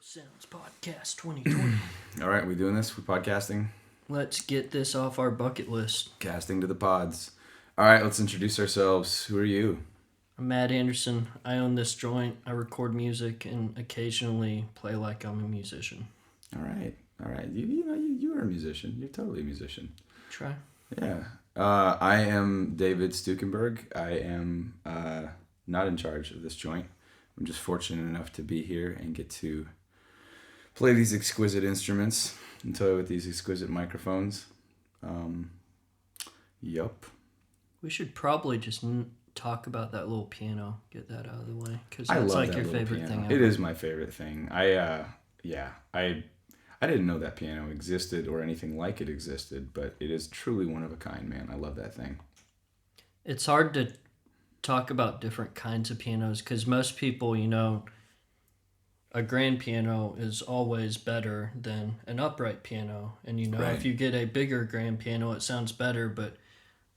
MillSounds Podcast 2020. All right, we doing this? We podcasting? Let's get this off our bucket list. Casting to the pods. All right, let's introduce ourselves. Who are you? I'm Matt Anderson. I own this joint. I record music and occasionally play like I'm a musician. All right. You are a musician. You're totally a musician. Try. Yeah. I am David Stükenberg. I am not in charge of this joint. I'm just fortunate enough to be here and get to play these exquisite instruments and toy with these exquisite microphones. Yup. We should probably just talk about that little piano. Get that out of the way, because I that's love like that your little favorite piano. thing. It is my favorite thing. I didn't know that piano existed or anything like it existed, but it is truly one of a kind, man. I love that thing. It's hard to talk about different kinds of pianos because most people, a grand piano is always better than an upright piano. And, Right. if you get a bigger grand piano, it sounds better. But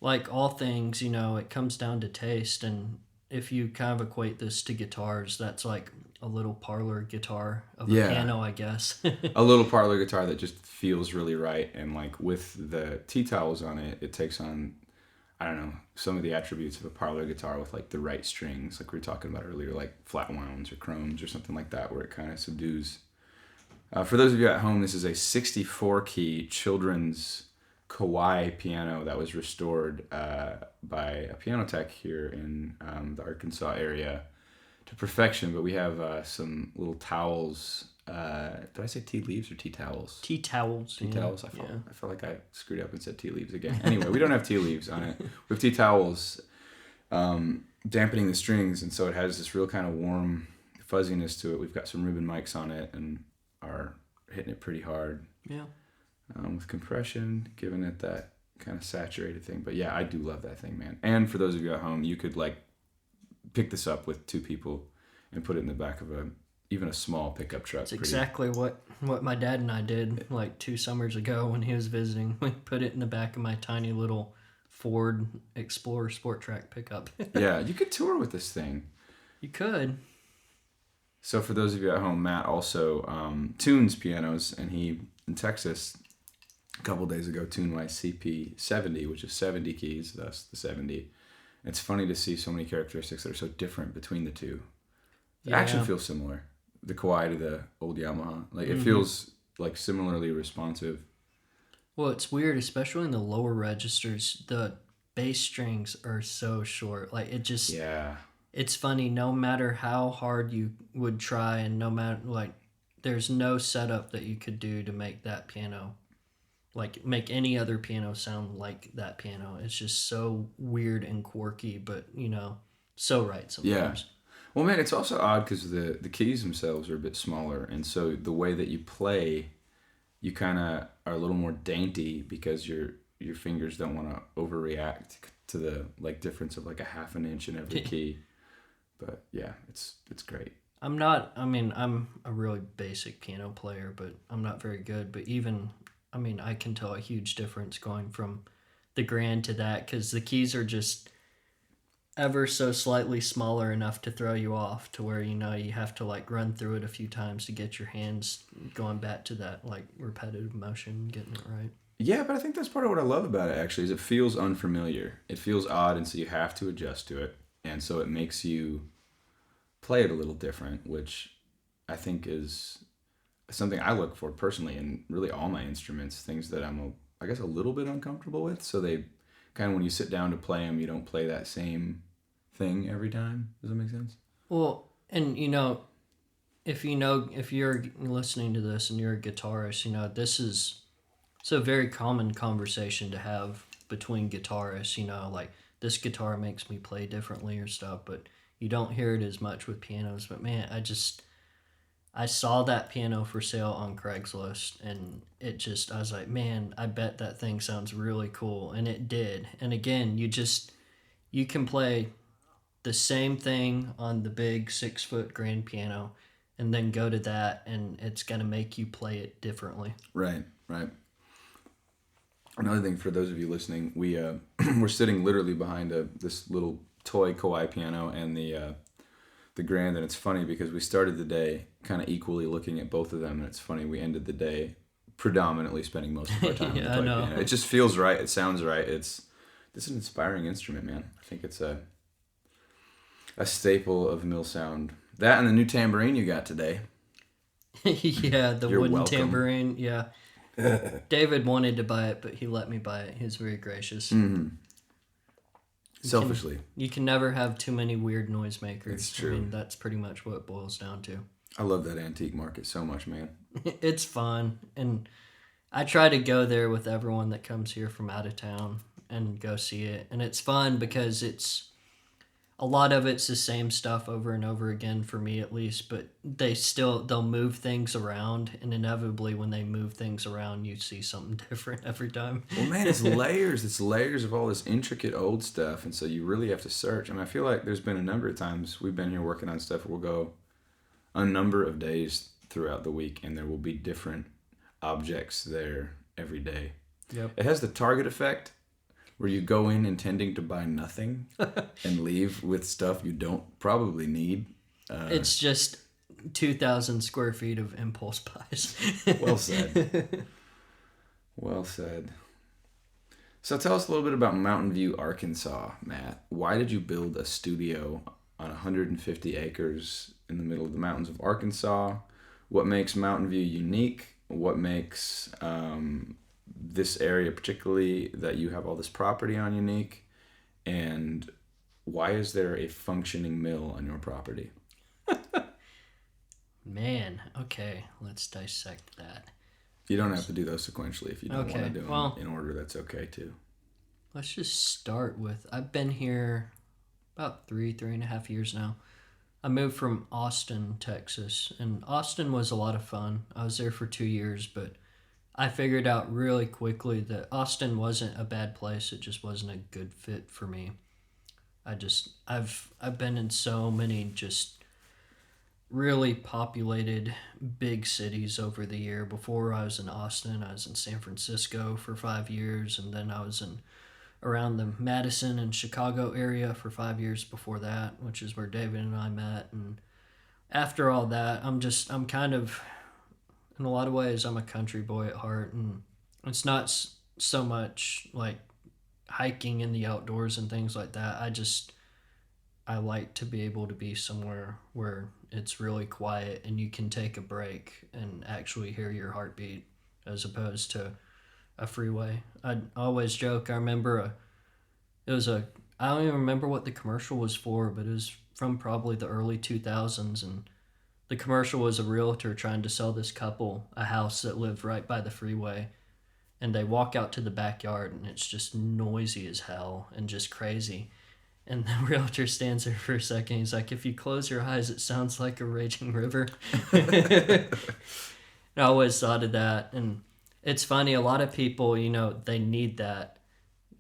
like all things, it comes down to taste. And if you kind of equate this to guitars, that's like a little parlor guitar of a piano, I guess. A little parlor guitar that just feels really right. And like with the tea towels on it, it takes on, I don't know, some of the attributes of a parlor guitar with like the right strings, like we were talking about earlier, like flat wounds or chromes or something like that, where it kind of subdues. For those of you at home, this is a 64 key children's Kawai piano that was restored by a piano tech here in the Arkansas area to perfection. But we have some little towels. Did I say tea leaves or tea towels? Tea towels. Tea towels. I felt like I screwed up and said tea leaves again. Anyway, we don't have tea leaves on it. We have tea towels dampening the strings, and so it has this real kind of warm fuzziness to it. We've got some ribbon mics on it and are hitting it pretty hard. Yeah. With compression, giving it that kind of saturated thing. But yeah, I do love that thing, man. And for those of you at home, you could like pick this up with two people and put it in the back of even a small pickup truck. It's exactly what my dad and I did like 2 summers ago when he was visiting. We put it in the back of my tiny little Ford Explorer Sport Track pickup. Yeah, you could tour with this thing. You could. So for those of you at home, Matt also tunes pianos, and he, in Texas, a couple days ago, tuned my CP70, which is 70 keys, thus the 70. It's funny to see so many characteristics that are so different between the two. The action feels similar. The Kawai to the old Yamaha. Like, it feels like similarly responsive. Well, it's weird, especially in the lower registers. The bass strings are so short. Like, it just... Yeah. It's funny, no matter how hard you would try and no matter, like, there's no setup that you could do to make that piano, like, make any other piano sound like that piano. It's just so weird and quirky, but, so right sometimes. Yeah. Well, man, it's also odd because the keys themselves are a bit smaller, and so the way that you play, you kind of are a little more dainty because your fingers don't want to overreact to the like difference of like a half an inch in every key. But yeah, it's great. I'm a really basic piano player, but I'm not very good. But I can tell a huge difference going from the grand to that because the keys are just ever so slightly smaller enough to throw you off to where, you have to like run through it a few times to get your hands going back to that like repetitive motion, getting it right. Yeah, but I think that's part of what I love about it actually is it feels unfamiliar. It feels odd, and so you have to adjust to it. And so it makes you play it a little different, which I think is something I look for personally in really all my instruments, things that I'm, I guess, a little bit uncomfortable with. So they kind of, when you sit down to play them, you don't play that same thing every time. Does that make sense? Well, and if you're listening to this and you're a guitarist, it's a very common conversation to have between guitarists, like, this guitar makes me play differently or stuff, but you don't hear it as much with pianos. But man, I saw that piano for sale on Craigslist, and I was like, man, I bet that thing sounds really cool. And it did. And again, you can play the same thing on the big 6-foot grand piano and then go to that, and it's going to make you play it differently. Right. Another thing for those of you listening, we're sitting literally behind this little toy Kawai piano, and the the Grand, and it's funny because we started the day kind of equally looking at both of them, and it's funny we ended the day predominantly spending most of our time Yeah, on the I toy know. piano. It just feels right. It sounds right. It's an inspiring instrument, man. I think it's a staple of mill sound. That and the new tambourine you got today. Yeah, the You're wooden welcome. tambourine. Yeah. David wanted to buy it, but he let me buy it. He was very gracious. Selfishly. You can never have too many weird noisemakers. It's true. I mean, that's pretty much what it boils down to. I love that antique market so much, man. It's fun, and I try to go there with everyone that comes here from out of town and go see it. And it's fun because a lot of it's the same stuff over and over again, for me at least, but they'll move things around, and inevitably when they move things around, you see something different every time. Well, man, it's layers. It's layers of all this intricate old stuff, and so you really have to search. I mean, I feel like there's been a number of times we've been here working on stuff. We'll go a number of days throughout the week, and there will be different objects there every day. Yep. It has the Target effect, where you go in intending to buy nothing and leave with stuff you don't probably need. It's just 2,000 square feet of impulse buys. Well said. Well said. So tell us a little bit about Mountain View, Arkansas, Matt. Why did you build a studio on 150 acres in the middle of the mountains of Arkansas? What makes Mountain View unique? What makes this area particularly that you have all this property on unique? And why is there a functioning mill on your property? Man, okay, let's dissect that. You don't have to do those sequentially if you don't want Okay, to do them well, in order. That's okay too. Let's just start with, I've been here about 3.5 years now. I moved from Austin, Texas, and Austin was a lot of fun. I was there for 2 years, but I figured out really quickly that Austin wasn't a bad place. It just wasn't a good fit for me. I've been in so many just really populated big cities over the year. Before I was in Austin, I was in San Francisco for 5 years, and then I was in around the Madison and Chicago area for 5 years before that, which is where David and I met. And after all that, I'm kind of, in a lot of ways, I'm a country boy at heart, and it's not so much like hiking in the outdoors and things like that. I like to be able to be somewhere where it's really quiet and you can take a break and actually hear your heartbeat, as opposed to a freeway. I always joke, I remember I don't even remember what the commercial was for, but it was from probably the early 2000s, and the commercial was a realtor trying to sell this couple a house that lived right by the freeway, and they walk out to the backyard and it's just noisy as hell and just crazy. And the realtor stands there for a second. He's like, if you close your eyes, it sounds like a raging river. I always thought of that. And it's funny, a lot of people, they need that.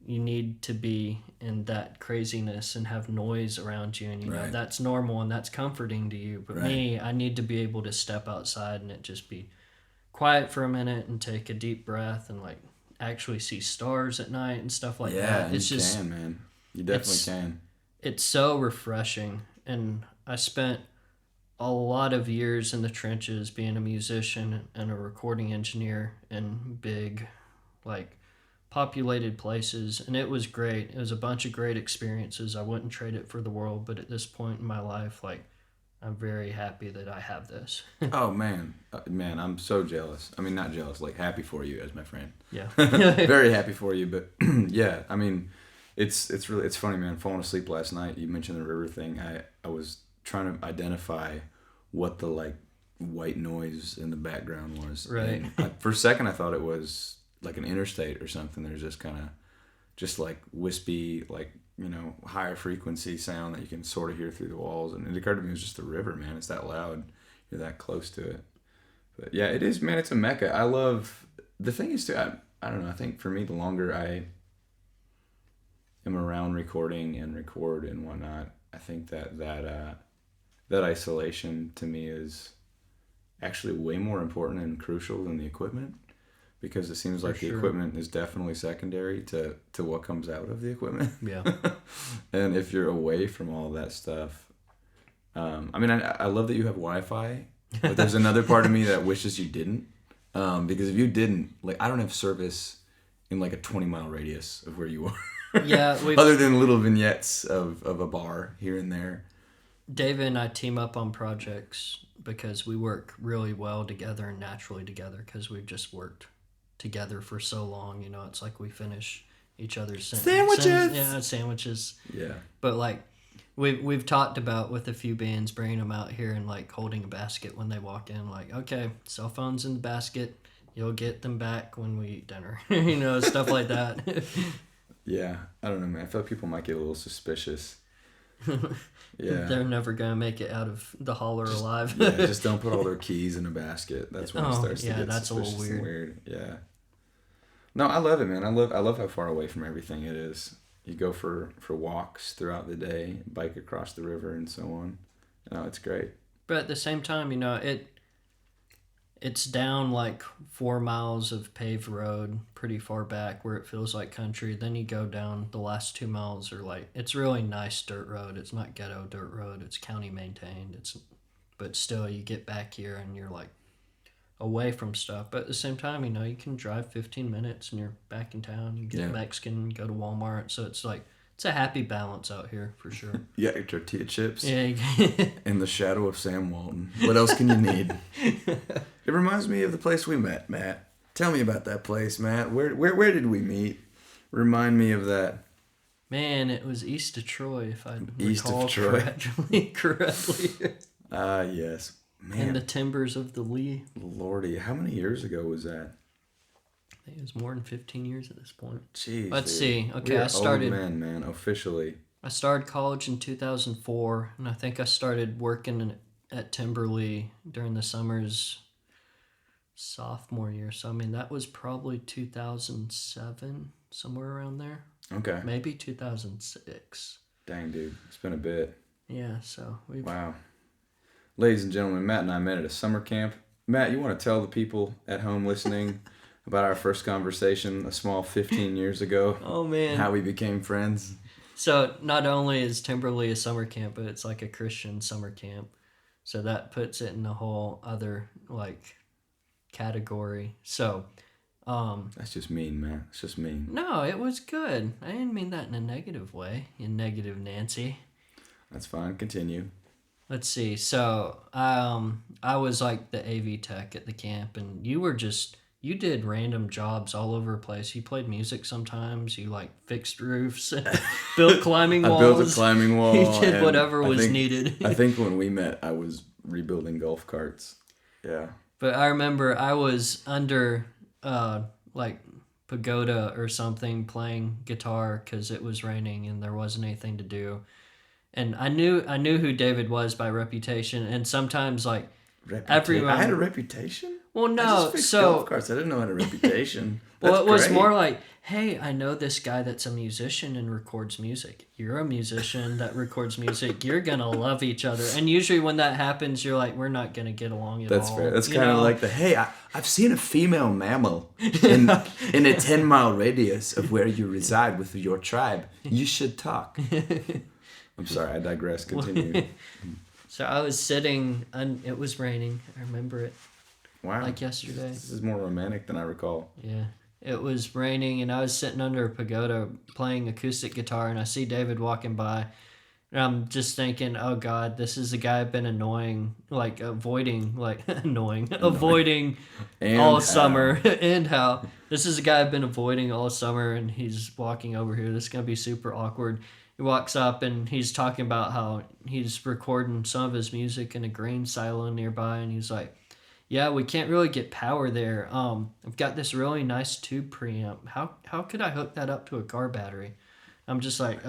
You need to be in that craziness and have noise around you. And, Right. that's normal and that's comforting to you. But Right. me, I need to be able to step outside and it just be quiet for a minute and take a deep breath and, like, actually see stars at night and stuff like that. It's just, can, man. You definitely can. It's so refreshing. And I spent a lot of years in the trenches being a musician and a recording engineer in big, like, populated places, and it was great. It was a bunch of great experiences. I wouldn't trade it for the world, but at this point in my life, like, I'm very happy that I have this. Oh man, I'm so jealous. I mean, not jealous, like happy for you as my friend. Yeah. Very happy for you, but yeah, I mean, it's funny, man. Falling asleep last night, you mentioned the river thing. I was trying to identify what the, like, white noise in the background was. Right. And for a second I thought it was like an interstate or something. There's just kind of just like wispy, like, higher frequency sound that you can sort of hear through the walls. And it occurred to me it was just the river, man. It's that loud. You're that close to it. But yeah, it is, man. It's a mecca. I love, the thing is too, I don't know. I think for me, the longer I am around recording and record and whatnot, I think that isolation to me is actually way more important and crucial than the equipment. Because it seems like the equipment is definitely secondary to what comes out of the equipment. Yeah. And if you're away from all that stuff, I mean, I love that you have Wi-Fi, but there's another part of me that wishes you didn't. Because if you didn't, like, I don't have service in like a 20-mile radius of where you are. Yeah, other than little vignettes of a bar here and there. David and I team up on projects because we work really well together and naturally together because we've just worked together for so long. You know, it's like we finish each other's sandwiches. Sandwiches. Yeah. But like we've talked about with a few bands bringing them out here and like holding a basket when they walk in. Like, okay, cell phones in the basket. You'll get them back when we eat dinner. You know, stuff like that. Yeah, I don't know, man. I feel like people might get a little suspicious. Yeah. They're never going to make it out of the holler alive. Yeah, just don't put all their keys in a basket. That's when it starts to get that's suspicious a little and weird. Yeah. No, I love it, man. I love how far away from everything it is. You go for walks throughout the day, bike across the river and so on. No, it's great. But at the same time, you know, it's down like 4 miles of paved road pretty far back where it feels like country. Then you go down the last 2 miles are like, it's really nice dirt road. It's not ghetto dirt road. It's county maintained. But still you get back here and you're like away from stuff. But at the same time, you know, you can drive 15 minutes and you're back in town. You get Mexican, go to Walmart. So it's like, it's a happy balance out here for sure. Yeah, your tortilla chips. Yeah. In the shadow of Sam Walton. What else can you need? It reminds me of the place we met, Matt. Tell me about that place, Matt. Where did we meet? Remind me of that. Man, it was east of Troy, if I East recall of Troy. correctly. Yes. Man. In the timbers of the Lee. Lordy, how many years ago was that? I think it was more than 15 years at this point. Jeez. Let's dude. see. Okay, We're I started. Old men, man, officially. I started college in 2004, and I think I started working at Timberlea during the summers sophomore year. So I mean that was probably 2007, somewhere around there. Okay. Maybe 2006. Dang, dude, it's been a bit. Yeah. So we. Wow. Ladies and gentlemen, Matt and I met at a summer camp. Matt, you want to tell the people at home listening about our first conversation a small 15 years ago? Oh man. How we became friends. So not only is Timberlea a summer camp, but it's like a Christian summer camp. So that puts it in a whole other like category. So that's just mean, man. It's just mean. no, it was good. I didn't mean that in a negative way. You negative Nancy. That's fine. Continue. Let's see. So I was like the AV tech at the camp, and you did random jobs all over the place. You played music sometimes. You like fixed roofs, built climbing walls. I built a climbing wall. You did whatever was needed. I think when we met, I was rebuilding golf carts. Yeah. But I remember I was under like pagoda or something playing guitar because it was raining and there wasn't anything to do. And I knew who David was by reputation, and sometimes like everyone. I had a reputation. Well, no, I just fixed golf carts. I didn't know I had a reputation. Well, it was more like, hey, I know this guy that's a musician and records music. You're a musician that records music. You're gonna love each other. And usually when that happens, you're like, we're not gonna get along at all. That's fair. That's kind of like I've seen a female mammal in a 10-mile radius of where you reside with your tribe. You should talk. I'm sorry, I digress. Continue. So I was sitting, and it was raining. I remember it. Wow. Like yesterday. This is more romantic than I recall. Yeah. It was raining, and I was sitting under a pagoda playing acoustic guitar, and I see David walking by, and I'm just thinking, oh, God, this is the guy I've been avoiding all summer. And how this is a guy I've been avoiding all summer, and he's walking over here. This is going to be super awkward. He walks up, and he's talking about how he's recording some of his music in a grain silo nearby, and he's like, yeah, we can't really get power there. I've got this really nice tube preamp. How could I hook that up to a car battery? I'm just like,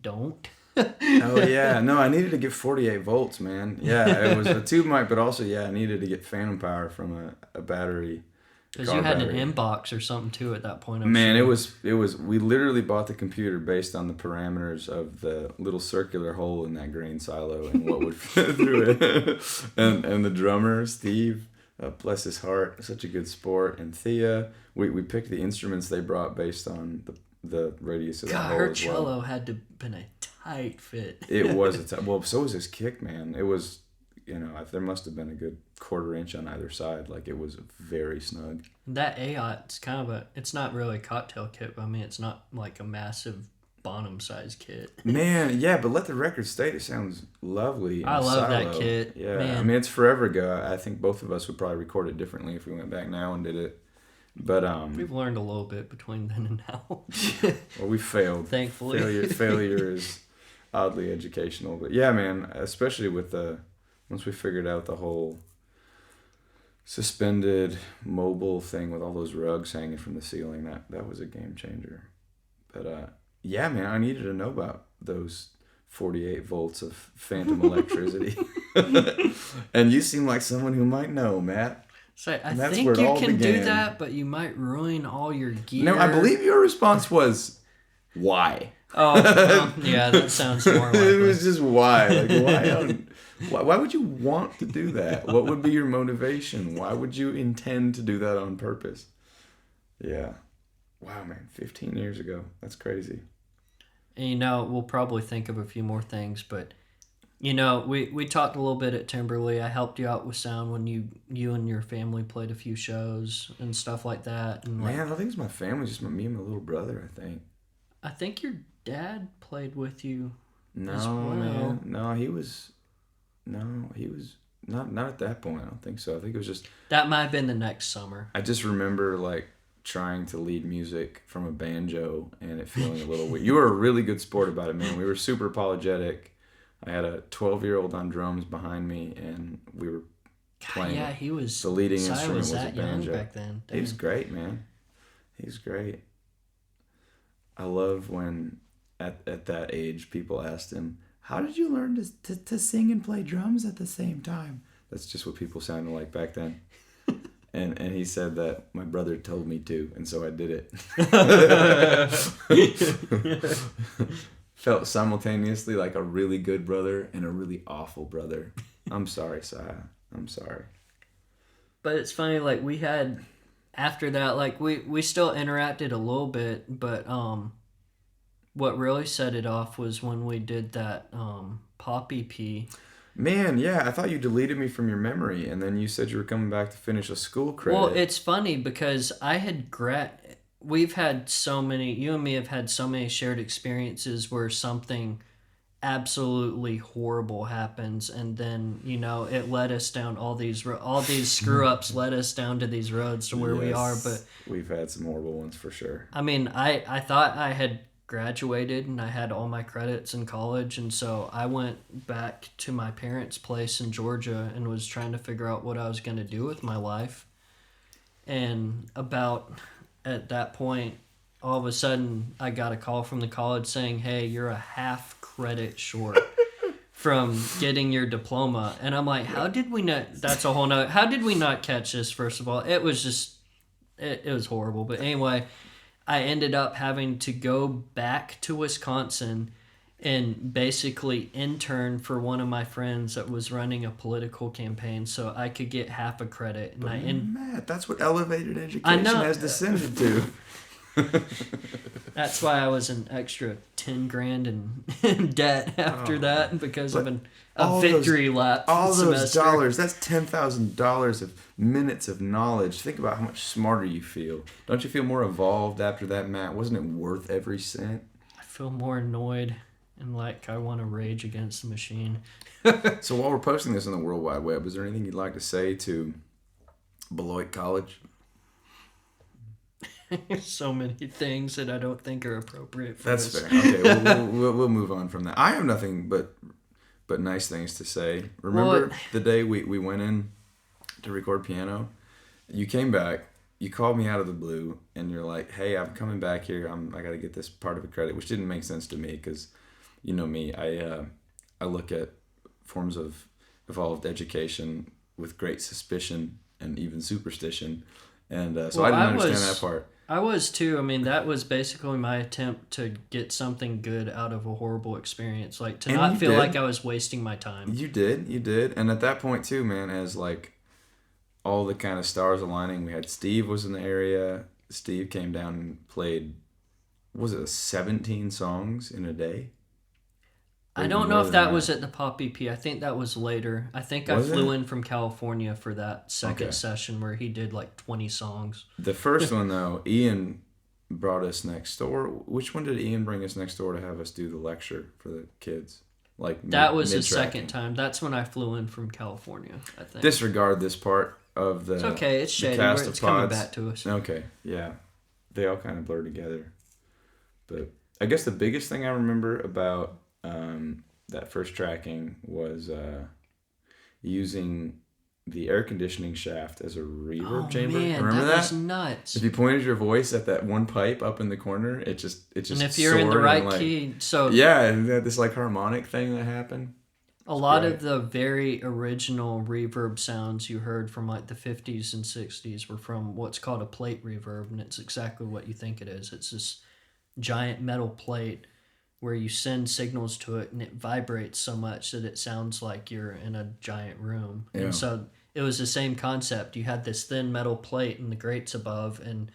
don't. Oh, yeah. No, I needed to get 48 volts, man. Yeah, it was a tube mic, but also, I needed to get phantom power from a battery. Because you had an inbox or something, too, at that point. Man, it was. We literally bought the computer based on the parameters of the little circular hole in that grain silo and what would fit through it. and the drummer, Steve, bless his heart, such a good sport. And Thea, we picked the instruments they brought based on the radius of that hole her as cello well. had to have been a tight fit. It was well, so was his kick, man. It was, there must have been a good 1/4 inch on either side. Like, it was very snug. That AOT's kind of it's not really a cocktail kit, but I mean, it's not like a massive Bonham size kit. Man, yeah, but let the record state. It sounds lovely. I love silo. that kit. Yeah, man. I mean, it's forever ago. I think both of us would probably record it differently if we went back now and did it. But we've learned a little bit between then and now. Well, we failed. Thankfully, failure is oddly educational. But yeah, man, especially with once we figured out the whole suspended mobile thing with all those rugs hanging from the ceiling, that was a game changer. But yeah, man, I needed to know about those 48 volts of phantom electricity. And you seem like someone who might know, Matt. So I think you can do that, but you might ruin all your gear. No, I believe your response was, why? Oh, well, yeah, that sounds more likely. It was just why. Like, why would you want to do that? What would be your motivation? Why would you intend to do that on purpose? Yeah. Wow, man, 15 years ago. That's crazy. And, we'll probably think of a few more things, but... we talked a little bit at Timberley. I helped you out with sound when you and your family played a few shows and stuff like that. And man, I think it's my family, just me and my little brother, I think. I think your dad played with you. No, as well. man. No, he was not at that point. I don't think so. I think it was just... That might have been the next summer. I just remember, like, trying to lead music from a banjo and it feeling a little weird. You were a really good sport about it, man. We were super apologetic. I had a 12-year-old on drums behind me, and we were playing. Yeah, he was. The leading so instrument was a that young banjo. back then. He was great, man. He's great. I love when, at that age, people asked him, "How did you learn to sing and play drums at the same time?" That's just what people sounded like back then. And he said that my brother told me to, and so I did it. Felt simultaneously like a really good brother and a really awful brother. I'm sorry, Saya. I'm sorry. But it's funny, like, we had, after that, like, we still interacted a little bit, but what really set it off was when we did that pop EP. Man, yeah, I thought you deleted me from your memory, and then you said you were coming back to finish a school credit. Well, it's funny because we've had so many, you and me have had so many shared experiences where something absolutely horrible happens, and then, it led us down all these screw ups led us down to these roads to where we are. But we've had some horrible ones for sure. I mean, I thought I had graduated and I had all my credits in college, and so I went back to my parents' place in Georgia and was trying to figure out what I was going to do with my life. And at that point, all of a sudden, I got a call from the college saying, "Hey, you're a half credit short from getting your diploma." And I'm like, how did we not? That's a whole nother. How did we not catch this? First of all, it was just, it was horrible. But anyway, I ended up having to go back to Wisconsin and basically intern for one of my friends that was running a political campaign so I could get half a credit. And Matt, that's what elevated education has descended to. That's why I was an extra $10,000 in debt after that because of a victory lap. All semester. Those dollars, that's $10,000 of minutes of knowledge. Think about how much smarter you feel. Don't you feel more evolved after that, Matt? Wasn't it worth every cent? I feel more annoyed and like I want to rage against the machine. So while we're posting this on the World Wide Web, is there anything you'd like to say to Beloit College? So many things that I don't think are appropriate for That's this. fair. Okay, we'll move on from that. I have nothing but nice things to say. Remember the day we went in to record piano? You came back, you called me out of the blue, and you're like, "Hey, I'm coming back here. I got to get this part of a credit," which didn't make sense to me because, you know me, I look at forms of evolved education with great suspicion and even superstition, and so I didn't understand that part. I was too. I mean, that was basically my attempt to get something good out of a horrible experience. Like, to not feel like I was wasting my time. You did. And at that point too, man, as like all the kind of stars aligning, we had Steve was in the area. Steve came down and played, was it 17 songs in a day? Or I even don't know more if than that was at the Pop EP. I think that was later. I think I Was flew it? in from California for that second Okay. session where he did like 20 songs. The first one though, Ian brought us next door. Which one did Ian bring us next door to have us do the lecture for the kids? Like That was the mid-tracking. second time. That's when I flew in from California, I think. Disregard this part of the. It's okay. It's the shady. cast of It's coming pods. back to us. Okay, yeah, they all kind of blur together. But I guess the biggest thing I remember about that first tracking was using the air conditioning shaft as a reverb chamber. Man, Remember that was nuts. If you pointed your voice at that one pipe up in the corner, it just And if you're in the soared right and, like, key, so yeah, and that this like harmonic thing that happened. a lot great. of the very original reverb sounds you heard from like the 50s and 60s were from what's called a plate reverb, and it's exactly what you think it is. It's this giant metal plate where you send signals to it and it vibrates so much that it sounds like you're in a giant room. Yeah. And so it was the same concept. You had this thin metal plate and the grates above, and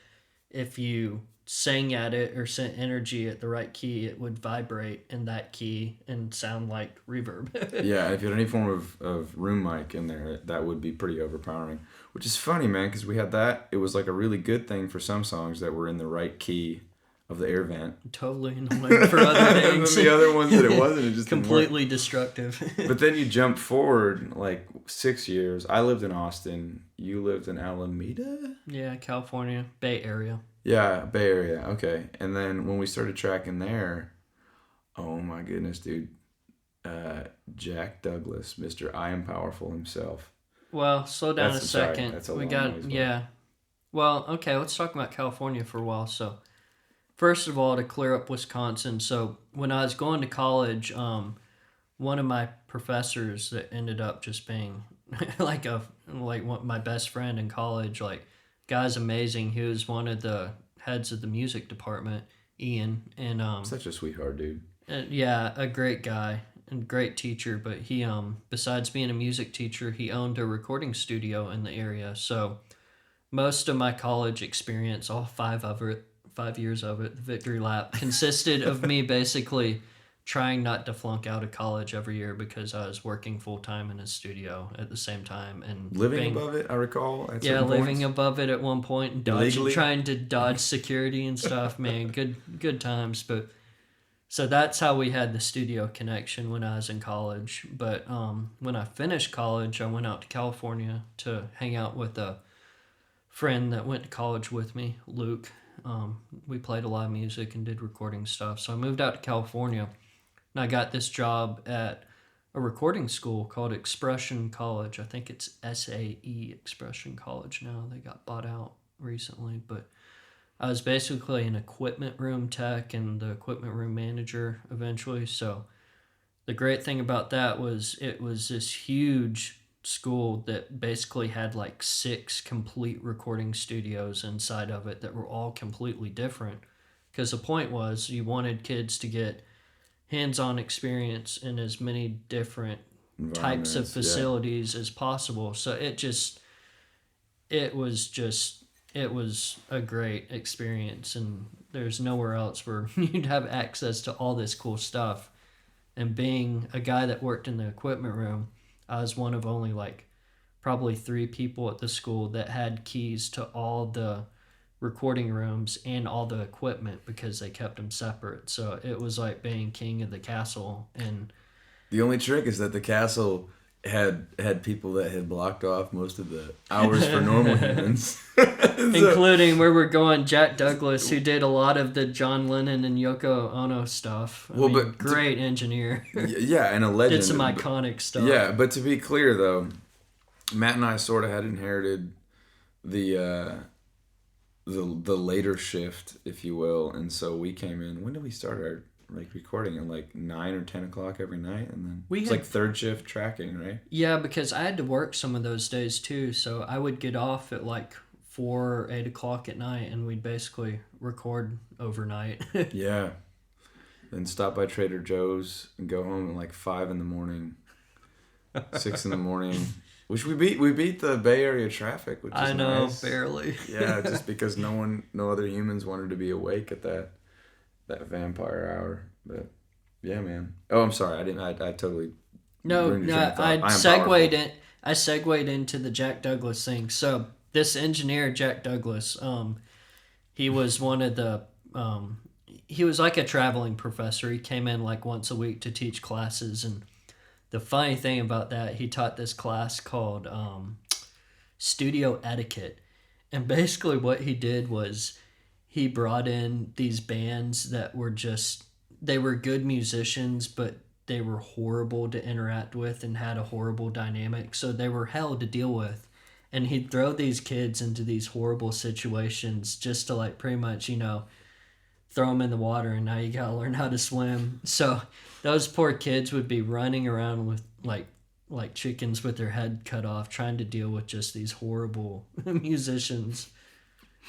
if you sang at it or sent energy at the right key, it would vibrate in that key and sound like reverb. Yeah, if you had any form of room mic in there, that would be pretty overpowering. Which is funny, man, because we had that. It was like a really good thing for some songs that were in the right key of the air vent. Totally annoying for other And things. then the other ones that it wasn't, it just didn't work. Completely destructive. But then you jump forward like 6 years. I lived in Austin. You lived in Alameda? Yeah, California, Bay Area. Yeah, Bay Area. Okay. And then when we started tracking there, oh my goodness, dude. Jack Douglas, Mr. I Am Powerful himself. Well, slow down a Sorry, second. that's a We long got ways back. yeah. Well, okay, let's talk about California for a while. So, first of all, to clear up Wisconsin. So, when I was going to college, one of my professors that ended up just being like my best friend in college, like guy's amazing. He was one of the heads of the music department, Ian, and Such a sweetheart, dude. yeah, a great guy and great teacher. But he besides being a music teacher, he owned a recording studio in the area. So most of my college experience, all 5 years of it, the victory lap, consisted of me basically trying not to flunk out of college every year because I was working full time in a studio at the same time and Living above it, I recall. At yeah, certain living points. above it at one point and Illegally? trying to dodge security and stuff. Man, good times. But so that's how we had the studio connection when I was in college. But when I finished college, I went out to California to hang out with a friend that went to college with me, Luke. We played a lot of music and did recording stuff. So I moved out to California, and I got this job at a recording school called Expression College. I think it's SAE, Expression College now. They got bought out recently, but I was basically an equipment room tech and the equipment room manager eventually. So the great thing about that was it was this huge school that basically had like 6 complete recording studios inside of it that were all completely different. Because the point was you wanted kids to get hands-on experience in as many different types of Environments, facilities as possible. So it was a great experience, and there's nowhere else where you'd have access to all this cool stuff. And being a guy that worked in the equipment room, I was one of only like probably 3 people at the school that had keys to all the recording rooms and all the equipment because they kept them separate. So it was like being king of the castle. And The only trick is that the castle had people that had blocked off most of the hours for normal humans. including where we're going, Jack Douglas, who did a lot of the John Lennon and Yoko Ono stuff. Great engineer. Yeah, and a legend. Did some iconic stuff. Yeah, but to be clear though, Matt and I sort of had inherited the later shift, if you will, and so we came in. When did we start our recording? At like 9 or 10 o'clock every night, and then it's like third shift tracking, right? Yeah, because I had to work some of those days too, so I would get off at like 4 or 8 o'clock at night, and we'd basically record overnight. Yeah, then stop by Trader Joe's and go home at like 5 in the morning, 6 in the morning. Which we beat the Bay Area traffic, which is I know, nice. barely. Yeah, just because no other humans wanted to be awake at that vampire hour. But Yeah, man. Oh, I'm sorry. I didn't. I totally No, ruined your no, train of thought. I I am segued powerful. in. I segued into the Jack Douglas thing. So this engineer, Jack Douglas, he was one of the. He was like a traveling professor. He came in like once a week to teach classes, and the funny thing about that, he taught this class called studio etiquette, and basically what he did was he brought in these bands that were just they were good musicians, but they were horrible to interact with and had a horrible dynamic, so they were hell to deal with. And he'd throw these kids into these horrible situations just to like pretty much, throw them in the water, and now you gotta learn how to swim. So those poor kids would be running around with like chickens with their head cut off, trying to deal with just these horrible musicians.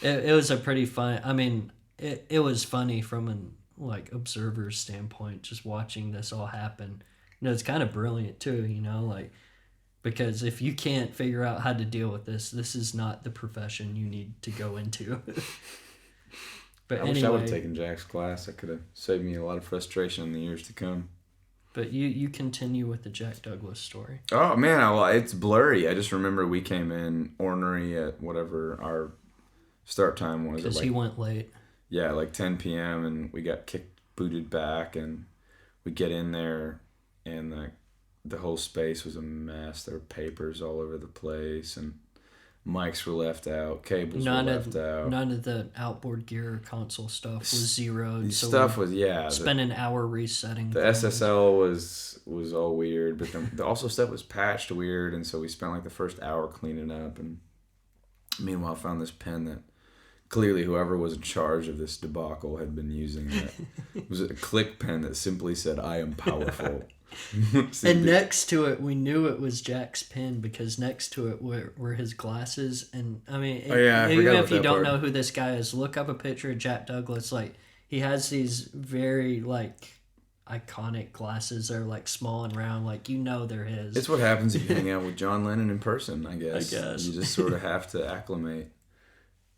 It was a pretty fun. I mean, it was funny from an like observer's standpoint, just watching this all happen. It's kind of brilliant too. Like because if you can't figure out how to deal with this is not the profession you need to go into. But I wish I would have taken Jack's class. That could have saved me a lot of frustration in the years to come. But you continue with the Jack Douglas story. Oh man, it's blurry. I just remember we came in ornery at whatever our start time was. Because he went late. Yeah, like 10 p.m. and we got booted back, and we get in there, and the whole space was a mess. There were papers all over the place, and mics were left out, cables were left out. None of the outboard gear or console stuff was zeroed. So stuff was spent an hour resetting. The SSL was all weird, but then also stuff was patched weird, and so we spent like the first hour cleaning up, and meanwhile found this pen that clearly whoever was in charge of this debacle had been using. That it was a click pen that simply said "I am powerful." And next to it, we knew it was Jack's pen because next to it were his glasses. And I mean, even if you don't know who this guy is, look up a picture of Jack Douglas. Like he has these very like iconic glasses. They're like small and round, like they're his. It's what happens if you hang out with John Lennon in person. I guess you just sort of have to acclimate.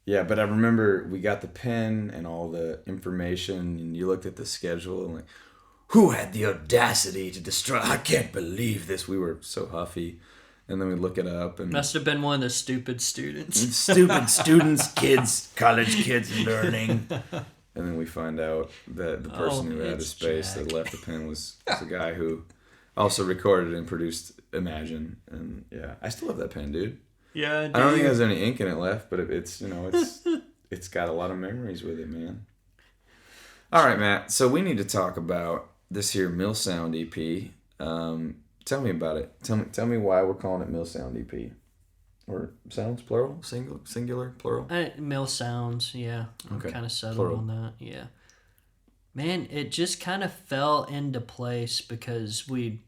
Yeah, but I remember we got the pen and all the information, and you looked at the schedule and like, who had the audacity to destroy? I can't believe this. We were so huffy. And then we look it up. And must have been one of the stupid students. Stupid students, kids, college kids learning. And then we find out that the person who had the space that left the pen was a guy who also recorded and produced Imagine. And yeah, I still have that pen, dude. Yeah, I don't think there's any ink in it left, but it's it's got a lot of memories with it, man. All right, Matt. So we need to talk about this here MillSound EP. Tell me about it. Tell me why we're calling it MillSound EP. Or sounds plural, singular, plural. MillSounds, yeah. I'm kind of settled plural. on that. Yeah. Man, it just kind of fell into place because we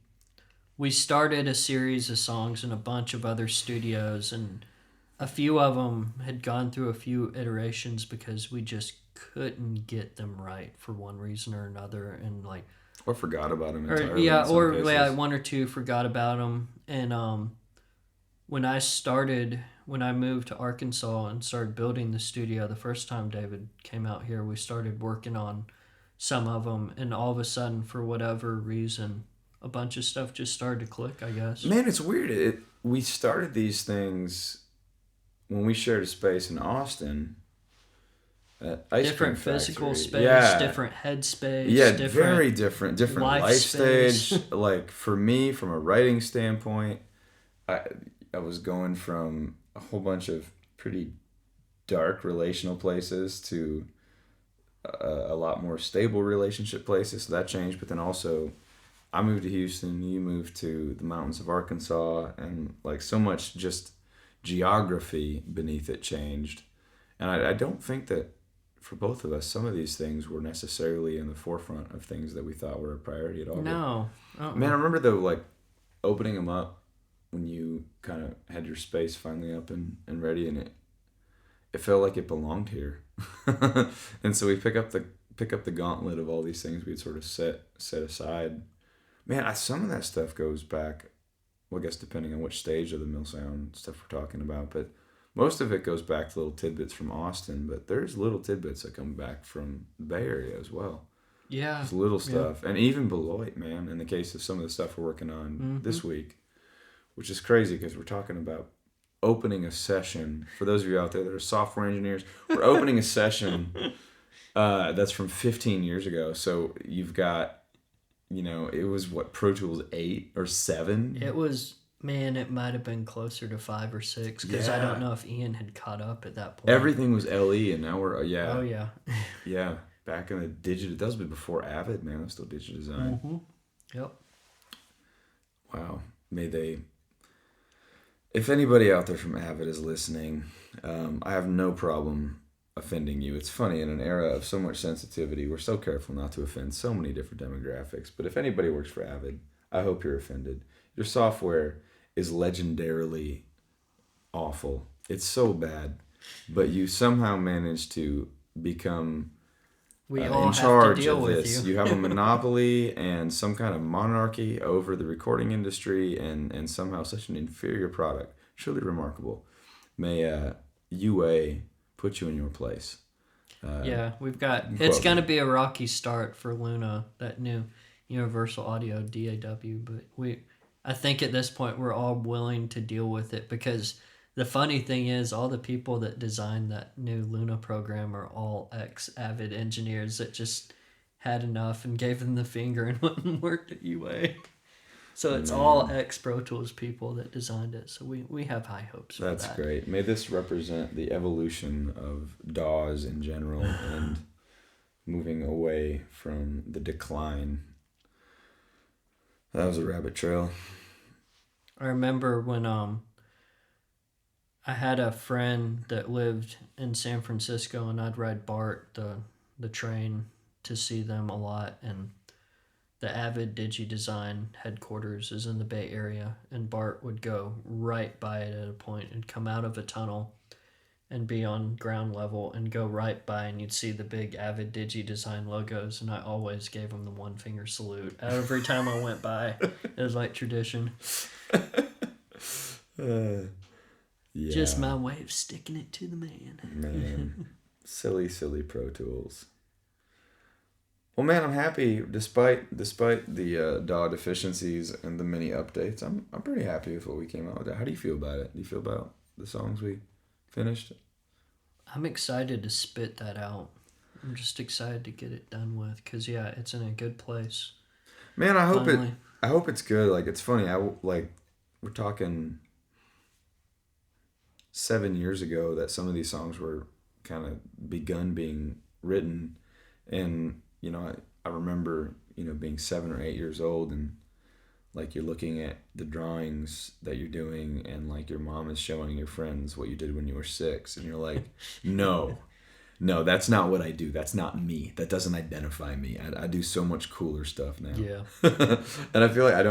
started a series of songs in a bunch of other studios, and a few of them had gone through a few iterations because we just couldn't get them right for one reason or another, and like or forgot about them entirely. One or two forgot about them. And when I moved to Arkansas and started building the studio, the first time David came out here, we started working on some of them, and all of a sudden, for whatever reason, a bunch of stuff just started to click, I guess. Man, it's weird. We started these things when we shared a space in Austin. Different physical space, different headspace. Yeah, very different life stage. Like for me, from a writing standpoint, I was going from a whole bunch of pretty dark relational places to a lot more stable relationship places. So that changed, but then also I moved to Houston, you moved to the mountains of Arkansas, and like so much just geography beneath it changed. And I don't think that for both of us, some of these things were necessarily in the forefront of things that we thought were a priority at all. No. Man, I remember though, like opening them up when you kind of had your space finally up and ready, and it felt like it belonged here. And so we pick up the gauntlet of all these things we'd sort of set aside. Man, some of that stuff goes back, well, I guess depending on which stage of the MillSound stuff we're talking about, but most of it goes back to little tidbits from Austin, but there's little tidbits that come back from the Bay Area as well. Yeah. Just little stuff. And even Beloit, man, in the case of some of the stuff we're working on this week, which is crazy because we're talking about opening a session. For those of you out there that are software engineers, we're opening a session that's from 15 years ago. So you've got, it was what, Pro Tools 8 or 7? It was, man, it might have been closer to 5 or 6 because I don't know if Ian had caught up at that point. Everything was LE, and now we're, Oh, yeah. Yeah, back in the Digit, that was before Avid, man. That was still Digit Design. Mm-hmm. Yep. Wow. May they... If anybody out there from Avid is listening, I have no problem offending you. It's funny, in an era of so much sensitivity, we're so careful not to offend so many different demographics. But if anybody works for Avid, I hope you're offended. Your software is legendarily awful. It's so bad. But you somehow managed to become in charge of this. You have a monopoly and some kind of monarchy over the recording industry, and somehow such an inferior product. Truly remarkable. May UA put you in your place. Yeah, we've got... It's going to be a rocky start for Luna, that new Universal Audio DAW, but I think at this point we're all willing to deal with it because... The funny thing is, all the people that designed that new Luna program are all ex-Avid engineers that just had enough and gave them the finger and went and worked at UA. So it's all ex-Pro Tools people that designed it. So we have high hopes for that. That's great. May this represent the evolution of DAWs in general and moving away from the decline. That was a rabbit trail. I remember when... I had a friend that lived in San Francisco, and I'd ride BART, the train, to see them a lot. And the Avid DigiDesign headquarters is in the Bay Area, and BART would go right by it at a point and come out of a tunnel and be on ground level and go right by, and you'd see the big Avid DigiDesign logos, and I always gave them the one finger salute. Every time I went by, it was like tradition. Yeah. Just my way of sticking it to the man. Man, silly Pro Tools. Well, man, I'm happy despite the DAW deficiencies and the many updates. I'm pretty happy with what we came out with. How do you feel about it? Do you feel about the songs we finished? I'm excited to spit that out. I'm just excited to get it done with because it's in a good place. Man, I hope it's good. Like, it's funny. We're talking 7 years ago that some of these songs were kind of begun being written, and I remember being 7 or 8 years old, and like you're looking at the drawings that you're doing, and like your mom is showing your friends what you did when you were 6, and you're like, no, that's not what I do. That's not me. That doesn't identify me. I do so much cooler stuff now. Yeah. And I feel like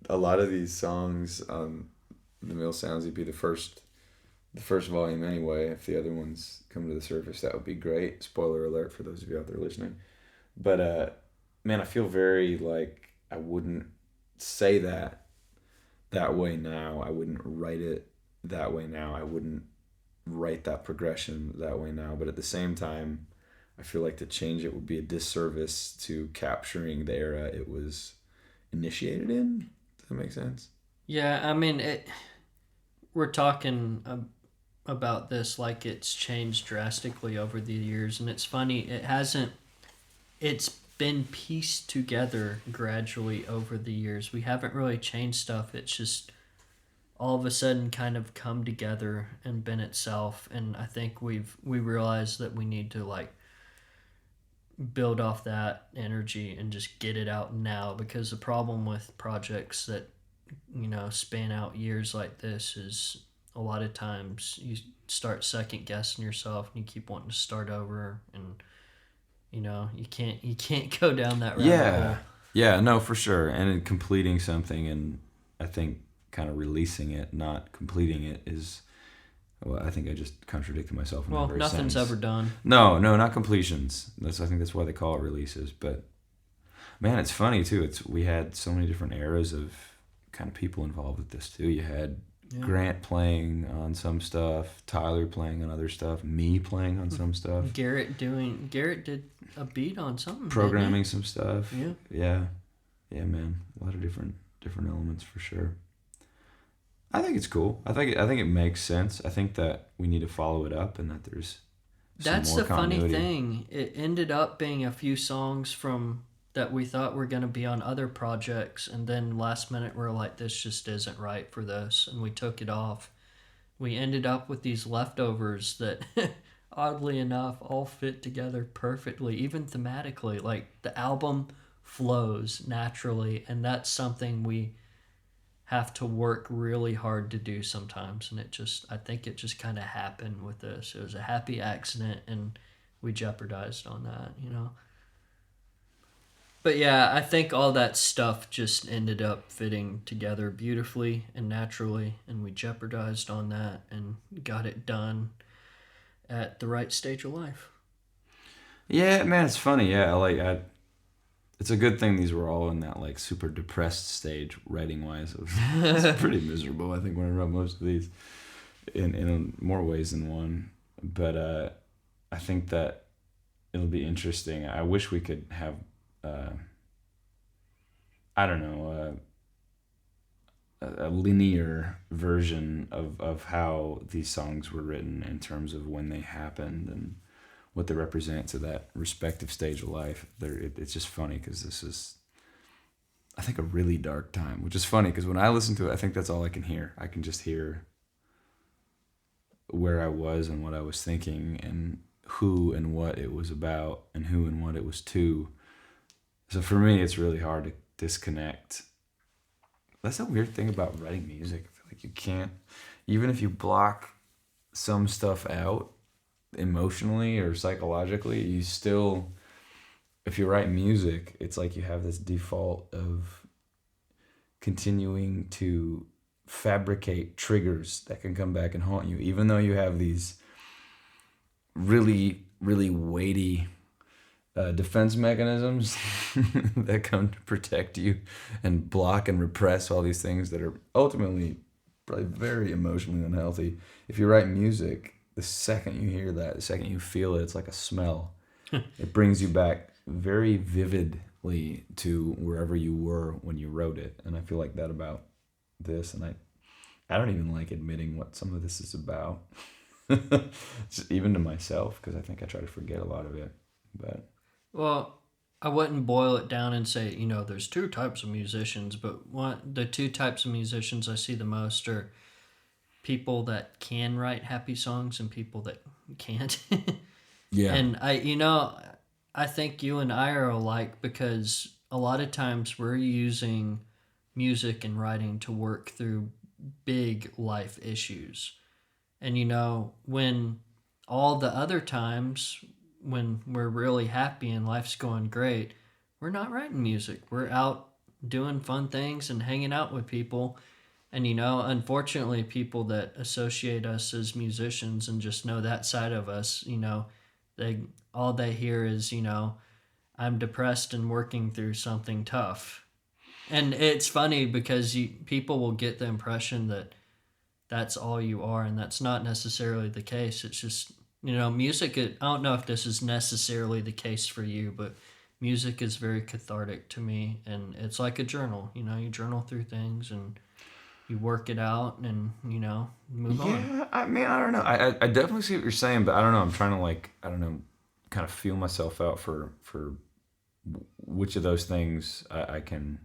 a lot of these songs on the MillSounds EP, the first volume anyway, if the other ones come to the surface, that would be great. Spoiler alert for those of you out there listening. But man, I feel very like I wouldn't say that way now. I wouldn't write it that way now. I wouldn't write that progression that way now. But at the same time, I feel like to change it would be a disservice to capturing the era it was initiated in. Does that make sense? Yeah, I mean, we're talking about this like it's changed drastically over the years, and it's funny, it's been pieced together gradually over the years. We haven't really changed stuff. It's just all of a sudden kind of come together and been itself, and I think we realized that we need to like build off that energy and just get it out now, because the problem with projects that span out years like this is a lot of times you start second guessing yourself and you keep wanting to start over, and you can't go down that rabbit hole. Yeah, no, for sure. And in completing something, and I think kind of releasing it, not completing it, is, well, I think I just contradicted myself. Well, nothing's ever done. No, not completions. I think that's why they call it releases. But man, it's funny too. We had so many different eras of kind of people involved with this too. You had Grant playing on some stuff, Tyler playing on other stuff, me playing on some stuff. Garrett did a beat on something. Programming some stuff. Yeah. Yeah, man. A lot of different elements for sure. I think it's cool. I think it makes sense. I think that we need to follow it up and that there's That's some more the funny continuity. thing. It ended up being a few songs from that we thought were going to be on other projects, and then last minute we're like, this just isn't right for this, and we took it off. We ended up with these leftovers that, oddly enough, all fit together perfectly, even thematically. Like, the album flows naturally, and that's something we have to work really hard to do sometimes, and I think it just kind of happened with this. It was a happy accident, and we jeopardized on that, But yeah, I think all that stuff just ended up fitting together beautifully and naturally, and we jeopardized on that and got it done at the right stage of life. Yeah, man, it's funny. Yeah, it's a good thing these were all in that like super depressed stage writing wise. It's pretty miserable, I think, when I wrote most of these in more ways than one. But I think that it'll be interesting. I wish we could have I don't know a linear version of how these songs were written in terms of when they happened and what they represent to that respective stage of life. It's just funny because this is, I think, a really dark time, which is funny because when I listen to it, I think that's all I can hear. I can just hear where I was and what I was thinking and who and what it was about and who and what it was to. So for me, it's really hard to disconnect. That's a weird thing about writing music. I feel like you can't, even if you block some stuff out emotionally or psychologically, you still, if you write music, it's like you have this default of continuing to fabricate triggers that can come back and haunt you, even though you have these really, really weighty defense mechanisms that come to protect you and block and repress all these things that are ultimately probably very emotionally unhealthy. If you write music, the second you hear that, the second you feel it, it's like a smell. It brings you back very vividly to wherever you were when you wrote it. And I feel like that about this. And I don't even like admitting what some of this is about, even to myself, because I think I try to forget a lot of it. But well, I wouldn't boil it down and say, there's two types of musicians, but the two types of musicians I see the most are people that can write happy songs and people that can't. yeah. And I think you and I are alike because a lot of times we're using music and writing to work through big life issues. And when all the other times when we're really happy and life's going great, we're not writing music. We're out doing fun things and hanging out with people. And, unfortunately, people that associate us as musicians and just know that side of us, all they hear is, I'm depressed and working through something tough. And it's funny because people will get the impression that that's all you are, and that's not necessarily the case. It's just, music, I don't know if this is necessarily the case for you, but music is very cathartic to me, and it's like a journal. You journal through things and you work it out and, move on. Yeah, I mean, I don't know. I definitely see what you're saying, but I don't know. I'm trying to kind of feel myself out for which of those things I can.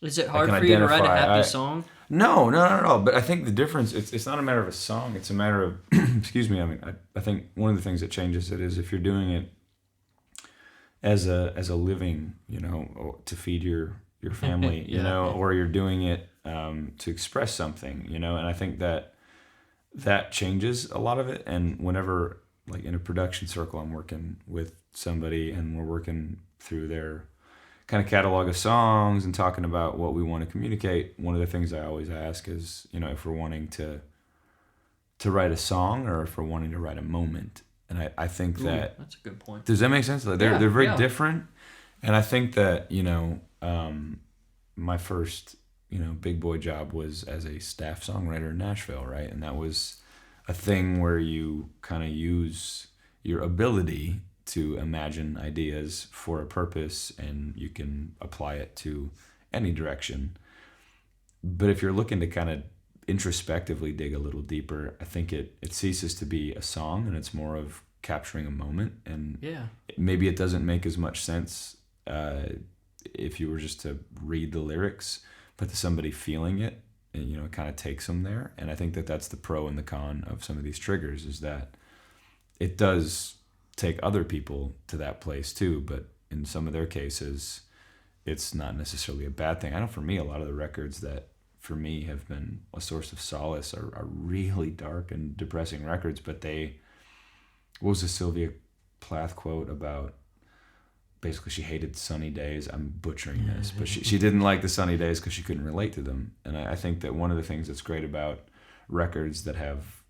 Is it hard for you to write a happy song? No, not at all. But I think the difference, it's not a matter of a song. It's a matter of, excuse me. I mean, I think one of the things that changes it is if you're doing it as a living, to feed your family, or you're doing it to express something, and I think that changes a lot of it. And whenever, like in a production circle, I'm working with somebody and we're working through their kind of catalog of songs and talking about what we want to communicate, one of the things I always ask is, if we're wanting to write a song or if we're wanting to write a moment. And I think that that's a good point. Does that make sense? They're very different. And I think that, my first big boy job was as a staff songwriter in Nashville, right? And that was a thing where you kind of use your ability to imagine ideas for a purpose, and you can apply it to any direction. But if you're looking to kind of introspectively dig a little deeper, I think it ceases to be a song, and it's more of capturing a moment. And Yeah. maybe it doesn't make as much sense if you were just to read the lyrics, but to somebody feeling it, and, it kind of takes them there. And I think that that's the pro and the con of some of these triggers, is that it does take other people to that place too, but in some of their cases, it's not necessarily a bad thing. I know for me, a lot of the records that for me have been a source of solace are really dark and depressing records, but what was the Sylvia Plath quote about, basically she hated sunny days? I'm butchering this, but she didn't like the sunny days because she couldn't relate to them. And I think that one of the things that's great about records that have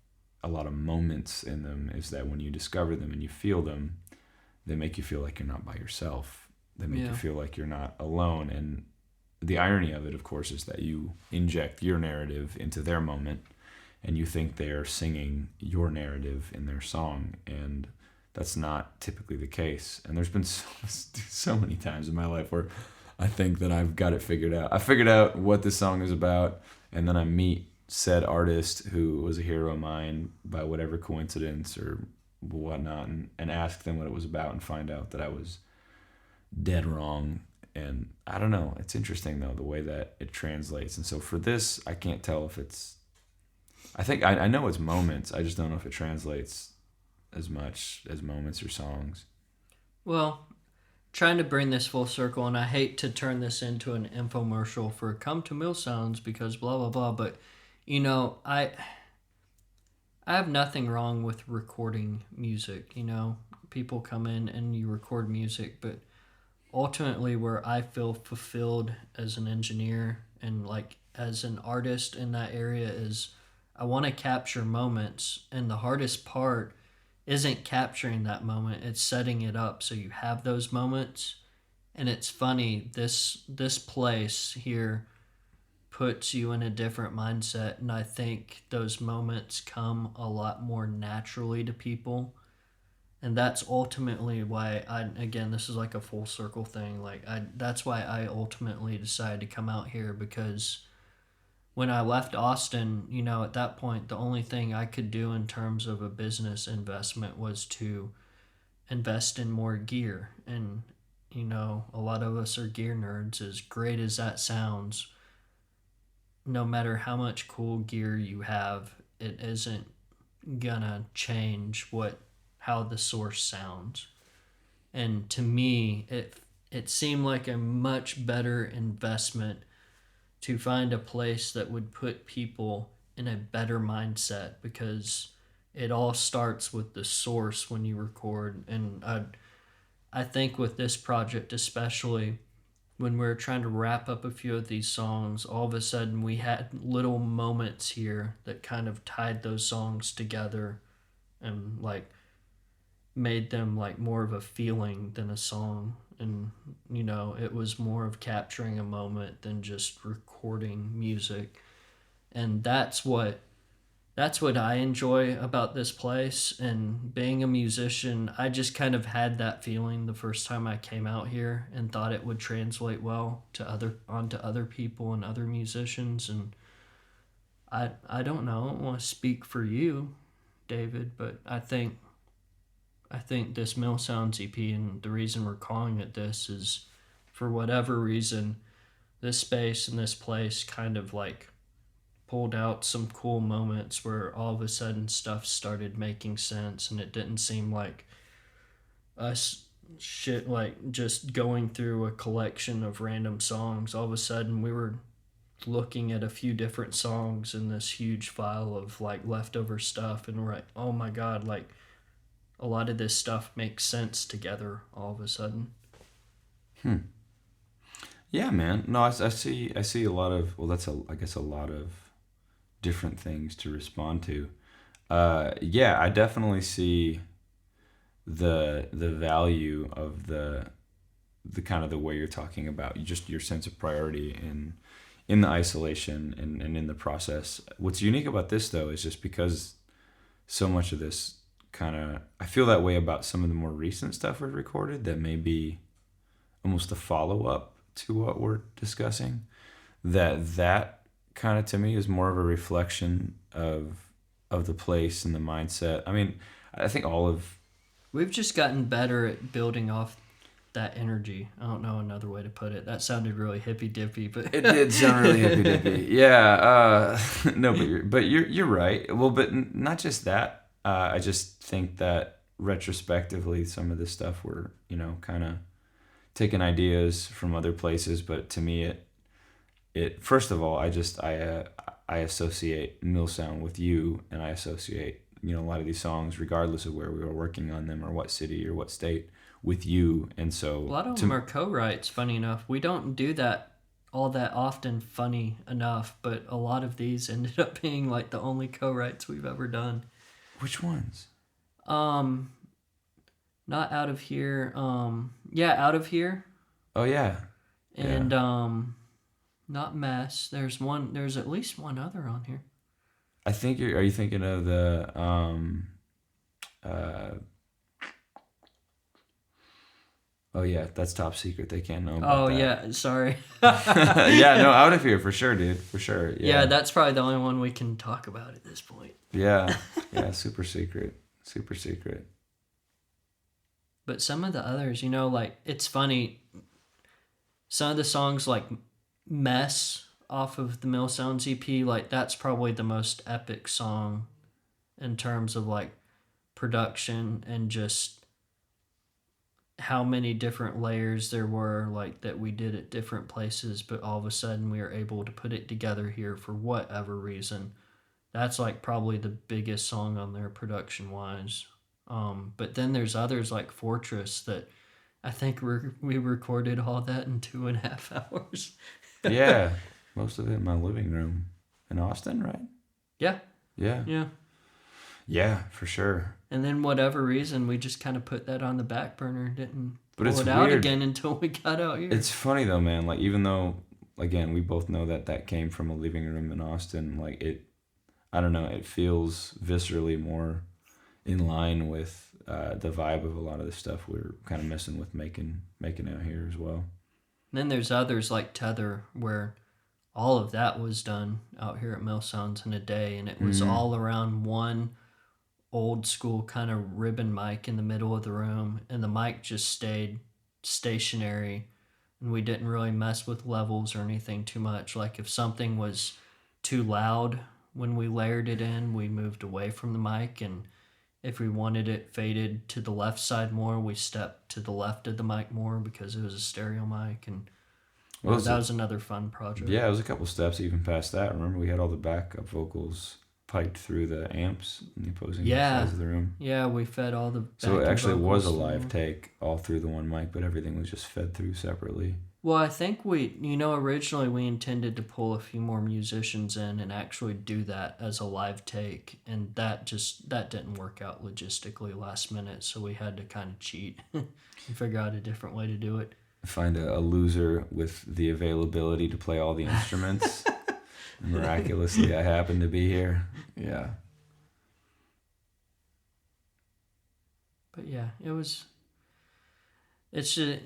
a lot of moments in them is that when you discover them and you feel them, they make you feel like you're not by yourself. They make you feel like you're not alone. And the irony of it, of course, is that you inject your narrative into their moment, and you think they're singing your narrative in their song, and that's not typically the case. And there's been so many times in my life where I think that I've got it figured out. I figured out what this song is about, and then I meet said artist who was a hero of mine by whatever coincidence or whatnot, and ask them what it was about, and find out that I was dead wrong. And I don't know, it's interesting though, the way that it translates. And so for this, I can't tell if I know it's moments, I just don't know if it translates as much as moments or songs. Well, trying to bring this full circle, and I hate to turn this into an infomercial for come to MillSounds because blah blah blah, but I have nothing wrong with recording music. People come in and you record music, but ultimately where I feel fulfilled as an engineer and like as an artist in that area is I want to capture moments, and the hardest part isn't capturing that moment, it's setting it up so you have those moments. And it's funny, this place here puts you in a different mindset, and I think those moments come a lot more naturally to people. And that's ultimately why this is like a full circle thing. That's why I ultimately decided to come out here, because when I left Austin, at that point, the only thing I could do in terms of a business investment was to invest in more gear. And, a lot of us are gear nerds, as great as that sounds. No matter how much cool gear you have, it isn't gonna change how the source sounds. And to me, it seemed like a much better investment to find a place that would put people in a better mindset, because it all starts with the source when you record. And I think with this project especially, when we were trying to wrap up a few of these songs, all of a sudden we had little moments here that kind of tied those songs together and made them more of a feeling than a song. And it was more of capturing a moment than just recording music. And that's what I enjoy about this place. And being a musician, I just kind of had that feeling the first time I came out here, and thought it would translate well onto other people and other musicians. And I don't know, I don't want to speak for you, David, but I think this MillSounds EP, and the reason we're calling it this is, for whatever reason, this space and this place kind of pulled out some cool moments where all of a sudden stuff started making sense, and it didn't seem like us just going through a collection of random songs. All of a sudden we were looking at a few different songs in this huge file of leftover stuff, and we're like, oh my god, a lot of this stuff makes sense together all of a sudden. Yeah, man. No, I see a lot of, I guess a lot of different things to respond to. Yeah, I definitely see the value of the kind of the way you're talking about, just your sense of priority in the isolation and in the process. What's unique about this though is just because so much of this kind of, I feel that way about some of the more recent stuff we've recorded that may be almost a follow-up to what we're discussing, that kind of to me is more of a reflection of the place and the mindset. I mean, I think we've just gotten better at building off that energy. I don't know another way to put it. That sounded really hippy dippy, but it did sound really hippy dippy. Yeah. No, but you're right. Well, but not just that. I just think that retrospectively, some of this stuff we're kind of taking ideas from other places. But to me, it first of all, I associate MillSound with you, and I associate a lot of these songs, regardless of where we were working on them or what city or what state, with you. And so a lot of them are co-writes. Funny enough, we don't do that all that often. Funny enough, but a lot of these ended up being like the only co-writes we've ever done. Which ones? Not Out of Here. Yeah, Out of Here. Oh yeah. And not Mess. There's at least one other on here. I think are you thinking of the oh yeah, that's Top Secret. They can't know about that. Yeah, sorry. Yeah, no, Out of Here for sure, dude. For sure. Yeah, that's probably the only one we can talk about at this point. Yeah. Super secret. Super secret. But some of the others, like, it's funny. Some of the songs, like Mess off of the MillSounds EP, like, that's probably the most epic song in terms of, like, production and just how many different layers there were, like, that we did at different places, but all of a sudden we were able to put it together here for whatever reason. That's, like, probably the biggest song on there production-wise. But then there's others like Fortress that I think we recorded all that in 2.5 hours. Yeah, most of it in my living room in Austin, right? Yeah. Yeah. Yeah, for sure. And then whatever reason, we just kind of put that on the back burner, didn't pull it's it out weird. again until we got out here. It's funny though, man. Like, even though, again, we both know that came from a living room in Austin, like, I don't know, it feels viscerally more in line with the vibe of a lot of the stuff we're kind of messing with making out here as well. And then there's others like Tether, where all of that was done out here at MillSounds in a day, and it was all around one old school kind of ribbon mic in the middle of the room, and the mic just stayed stationary, and we didn't really mess with levels or anything too much. Like, if something was too loud when we layered it in, we moved away from the mic, and if we wanted it faded to the left side more, we stepped to the left of the mic more because it was a stereo mic. And that was another fun project. Yeah, it was a couple steps even past that. Remember, we had all the backup vocals piped through the amps in the opposing sides of the room. Yeah, we fed all the So it actually was a live take all through the one mic, but everything was just fed through separately. Well, I think originally we intended to pull a few more musicians in and actually do that as a live take, and that didn't work out logistically last minute, so we had to kind of cheat and figure out a different way to do it. Find a loser with the availability to play all the instruments. Miraculously, I happened to be here. Yeah. But yeah, it's just,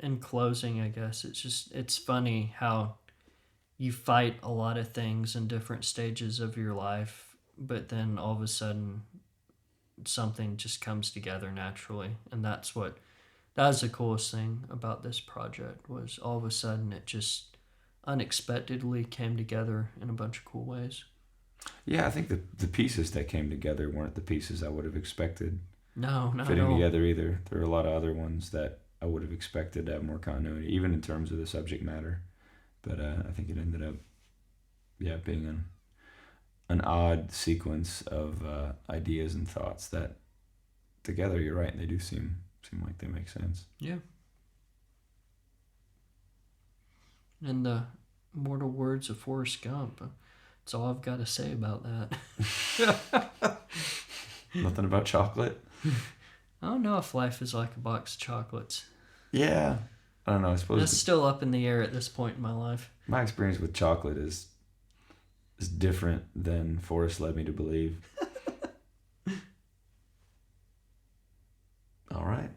in closing, I guess, it's funny how you fight a lot of things in different stages of your life, but then all of a sudden something just comes together naturally. And that was the coolest thing about this project, was all of a sudden it just unexpectedly came together in a bunch of cool ways. Yeah, I think the pieces that came together weren't the pieces I would have expected. No, not fitting at all. Together either. There are a lot of other ones that I would have expected to have more continuity, even in terms of the subject matter. But I think it ended up, being an odd sequence of ideas and thoughts that together, you're right, they do seem like they make sense. Yeah. And the immortal words of Forrest Gump. That's all I've got to say about that. Nothing about chocolate? I don't know if life is like a box of chocolates. Yeah. I don't know. I suppose That's still up in the air at this point in my life. my experience with chocolate is different than Forrest led me to believe. All right.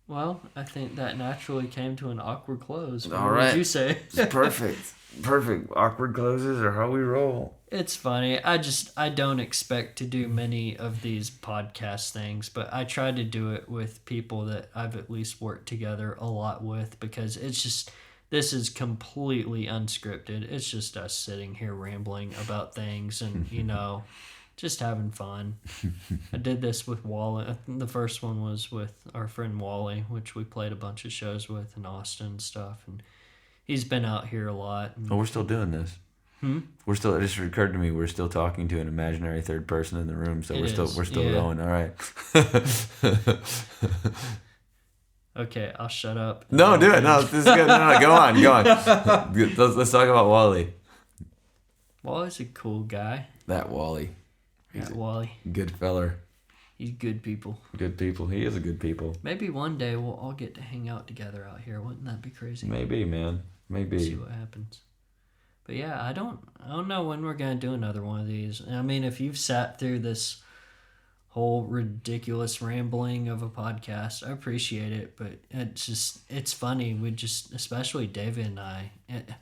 Well, I think that naturally came to an awkward close. All What right. would you say? It's perfect. Perfect. Awkward closes are how we roll. It's funny. I don't expect to do many of these podcast things, but I try to do it with people that I've at least worked together a lot with, because this is completely unscripted. It's just us sitting here rambling about things and, just having fun. I did this with Wally. The first one was with our friend Wally, which we played a bunch of shows with in Austin and stuff, and he's been out here a lot. And, Oh, we're still doing this. We're still. It just occurred to me we're still talking to an imaginary third person in the room, so we're still going. All right. Okay, I'll shut up. No, do it. No, this is good. No, go on. Let's talk about Wally. Wally's a cool guy. That Wally. He's Wally. Good feller. He's good people. Good people. He is a good people. Maybe one day we'll all get to hang out together out here. Wouldn't that be crazy? Maybe, man. Maybe. See what happens. But yeah, I don't know when we're gonna do another one of these. I mean, if you've sat through this whole ridiculous rambling of a podcast, I appreciate it. But it's funny. Especially David and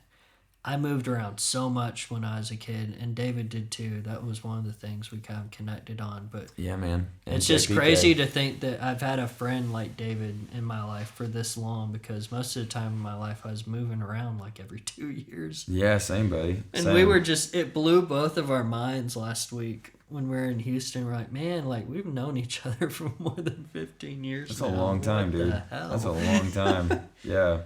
I moved around so much when I was a kid, and David did too. That was one of the things we kind of connected on. But yeah, man. And it's just crazy to think that I've had a friend like David in my life for this long, because most of the time in my life I was moving around like every 2 years. Yeah, same, buddy. And same. we were it blew both of our minds last week when we were in Houston. We're like, man, like we've known each other for more than 15 years. That's now. a long time, What dude. the hell? That's a long time. Yeah.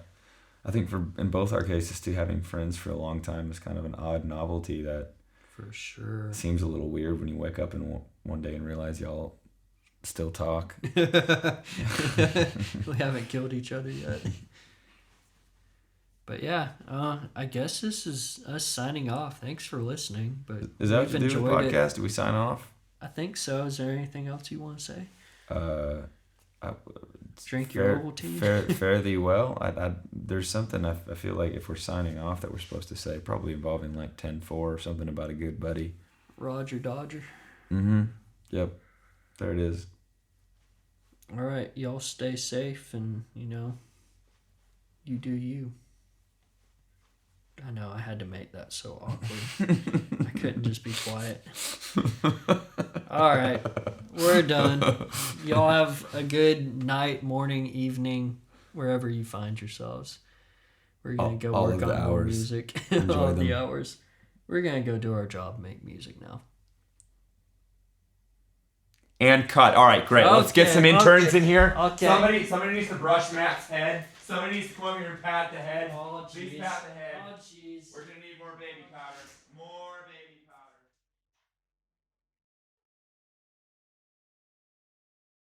I think in both our cases too, having friends for a long time is kind of an odd novelty that for sure seems a little weird when you wake up and one day and realize y'all still talk. We haven't killed each other yet. But yeah, I guess this is us signing off. Thanks for listening. But Is that what you do with the podcast? Do we sign off? I think so. Is there anything else you want to say? Drink your Ovaltine. Fare thee well. There's something I feel like if we're signing off that we're supposed to say, probably involving like 10-4 or something about a good buddy. Roger Dodger. Mm-hmm. Yep. There it is. All right. Y'all stay safe and, you do you. I know, I had to make that so awkward. I couldn't just be quiet. All right, we're done. Y'all have a good night, morning, evening, wherever you find yourselves. We're going to go work on more music. All the hours. We're going to go do our job, make music now. And cut. All right, great. Let's get some interns in here. Okay. Somebody needs to brush Matt's head. Somebody needs to come over here and pat the head. Oh, Please pat the head. Oh, jeez. We're going to need more baby powder. More